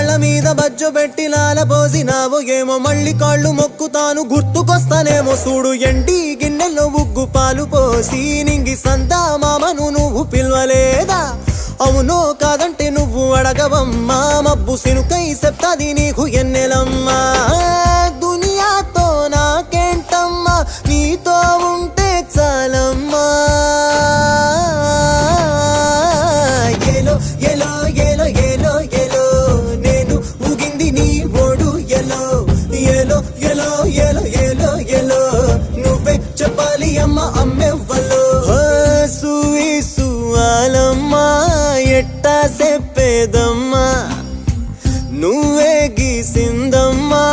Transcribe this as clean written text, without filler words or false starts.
కళ్ళ మీద బజ్జు పెట్టి లాల పోసినావు ఏమో మళ్ళీ కాళ్ళు మొక్కుతాను గుర్తుకొస్తానేమో చూడు ఎండి గిన్నెల్లో ఉగ్గు పాలు పోసి నింగి సంతా మామను నువ్వు పిలవలేదా అవునో కాదంటే నువ్వు అడగవమ్మా మబ్బు సినుకై చెప్తాది నీకు ఎన్నెలమ్మా దునియాతో నాకేంటమ్మా నీతో ఉంటే చాలమ్మా ఎలో ఎలో ఎలో ఎలో ఎలో నేను ఊగింది నీ ఓడు ఎలో ఎలో ఎలో ఎలో ఎలో ఎలో నువ్వే చెప్పాలి అమ్మ అమ్మెవ్వలో సూసు ఆలమ్మా ఎట్టా చెప్పేదమ్మా నువ్వే గీసిందమ్మా